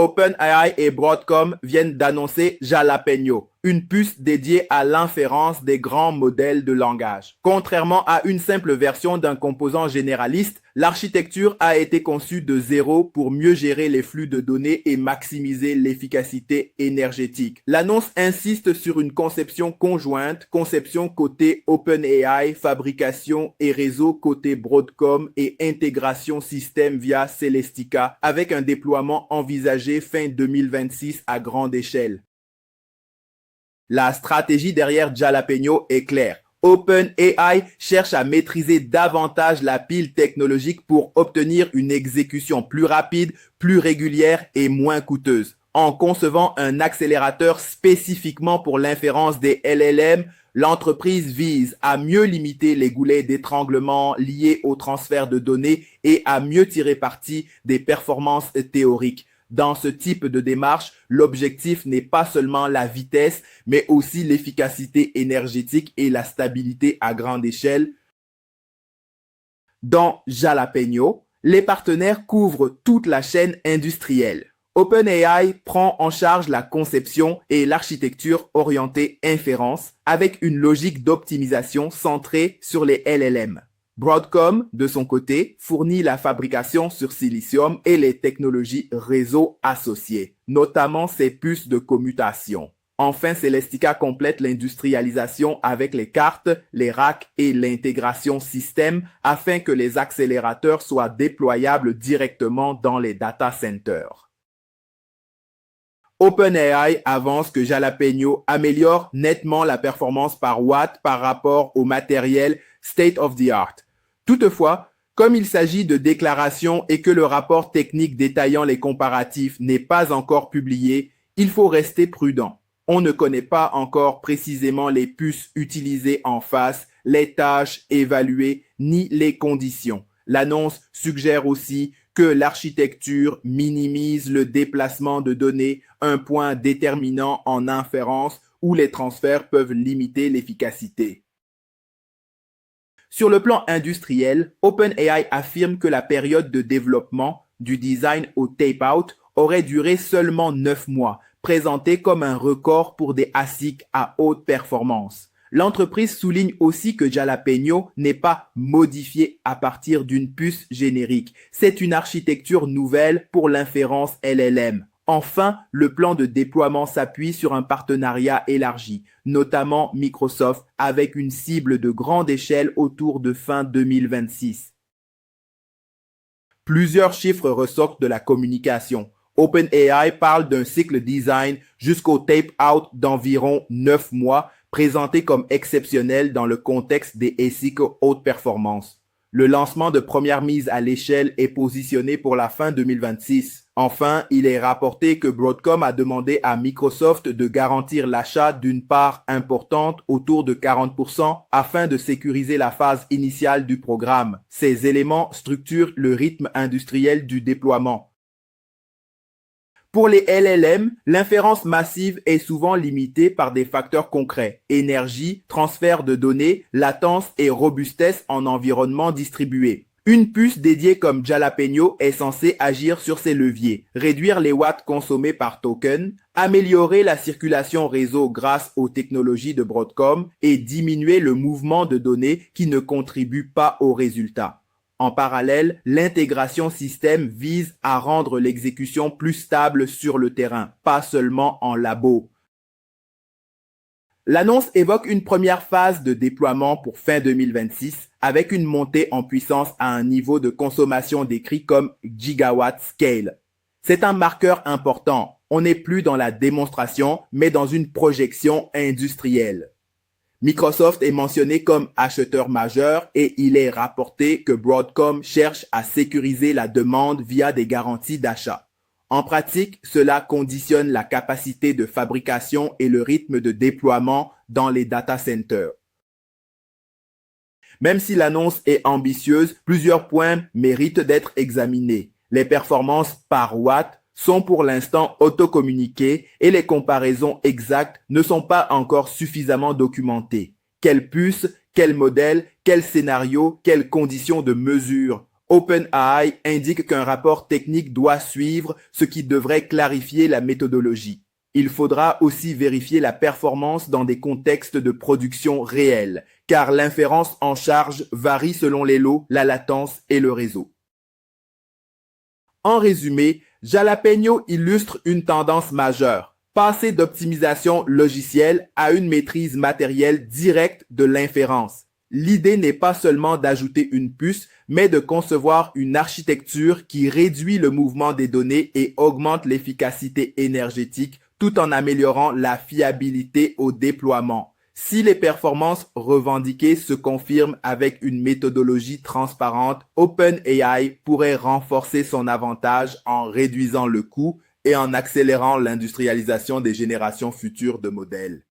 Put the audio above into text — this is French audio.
OpenAI et Broadcom viennent d'annoncer Jalapeno, une puce dédiée à l'inférence des grands modèles de langage. Contrairement à une simple version d'un composant généraliste, l'architecture a été conçue de zéro pour mieux gérer les flux de données et maximiser l'efficacité énergétique. L'annonce insiste sur une conception conjointe, conception côté OpenAI, fabrication et réseau côté Broadcom et intégration système via Celestica avec un déploiement envisagé fin 2026 à grande échelle. La stratégie derrière Jalapeno est claire. OpenAI cherche à maîtriser davantage la pile technologique pour obtenir une exécution plus rapide, plus régulière et moins coûteuse. En concevant un accélérateur spécifiquement pour l'inférence des LLM, l'entreprise vise à mieux limiter les goulets d'étranglement liés au transfert de données et à mieux tirer parti des performances théoriques. Dans ce type de démarche, l'objectif n'est pas seulement la vitesse, mais aussi l'efficacité énergétique et la stabilité à grande échelle. Dans Jalapeno, les partenaires couvrent toute la chaîne industrielle. OpenAI prend en charge la conception et l'architecture orientée inférence avec une logique d'optimisation centrée sur les LLM. Broadcom, de son côté, fournit la fabrication sur silicium et les technologies réseau associées, notamment ses puces de commutation. Enfin, Celestica complète l'industrialisation avec les cartes, les racks et l'intégration système afin que les accélérateurs soient déployables directement dans les data centers. OpenAI avance que Jalapeno améliore nettement la performance par watt par rapport au matériel state of the art. Toutefois, comme il s'agit de déclarations et que le rapport technique détaillant les comparatifs n'est pas encore publié, il faut rester prudent. On ne connaît pas encore précisément les puces utilisées en face, les tâches évaluées, ni les conditions. L'annonce suggère aussi que l'architecture minimise le déplacement de données, un point déterminant en inférence où les transferts peuvent limiter l'efficacité. Sur le plan industriel, OpenAI affirme que la période de développement, du design au tape-out, aurait duré seulement 9 mois, présenté comme un record pour des ASIC à haute performance. L'entreprise souligne aussi que Jalapeno n'est pas modifié à partir d'une puce générique. C'est une architecture nouvelle pour l'inférence LLM. Enfin, le plan de déploiement s'appuie sur un partenariat élargi, notamment Microsoft, avec une cible de grande échelle autour de fin 2026. Plusieurs chiffres ressortent de la communication. OpenAI parle d'un cycle design jusqu'au tape-out d'environ 9 mois, présenté comme exceptionnel dans le contexte des ASIC haute performance. Le lancement de première mise à l'échelle est positionné pour la fin 2026. Enfin, il est rapporté que Broadcom a demandé à Microsoft de garantir l'achat d'une part importante, autour de 40%, afin de sécuriser la phase initiale du programme. Ces éléments structurent le rythme industriel du déploiement. Pour les LLM, l'inférence massive est souvent limitée par des facteurs concrets: énergie, transfert de données, latence et robustesse en environnement distribué. Une puce dédiée comme Jalapeno est censée agir sur ces leviers, réduire les watts consommés par token, améliorer la circulation réseau grâce aux technologies de Broadcom et diminuer le mouvement de données qui ne contribuent pas aux résultats. En parallèle, l'intégration système vise à rendre l'exécution plus stable sur le terrain, pas seulement en labo. L'annonce évoque une première phase de déploiement pour fin 2026 avec une montée en puissance à un niveau de consommation décrit comme gigawatt scale. C'est un marqueur important. On n'est plus dans la démonstration, mais dans une projection industrielle. Microsoft est mentionné comme acheteur majeur et il est rapporté que Broadcom cherche à sécuriser la demande via des garanties d'achat. En pratique, cela conditionne la capacité de fabrication et le rythme de déploiement dans les data centers. Même si l'annonce est ambitieuse, plusieurs points méritent d'être examinés. Les performances par watt sont pour l'instant autocommuniquées et les comparaisons exactes ne sont pas encore suffisamment documentées. Quelle puce, quel modèle, quel scénario, quelles conditions de mesure? OpenAI indique qu'un rapport technique doit suivre, ce qui devrait clarifier la méthodologie. Il faudra aussi vérifier la performance dans des contextes de production réels, car l'inférence en charge varie selon les lots, la latence et le réseau. En résumé, Jalapeno illustre une tendance majeure, passer d'optimisation logicielle à une maîtrise matérielle directe de l'inférence. L'idée n'est pas seulement d'ajouter une puce, mais de concevoir une architecture qui réduit le mouvement des données et augmente l'efficacité énergétique tout en améliorant la fiabilité au déploiement. Si les performances revendiquées se confirment avec une méthodologie transparente, OpenAI pourrait renforcer son avantage en réduisant le coût et en accélérant l'industrialisation des générations futures de modèles.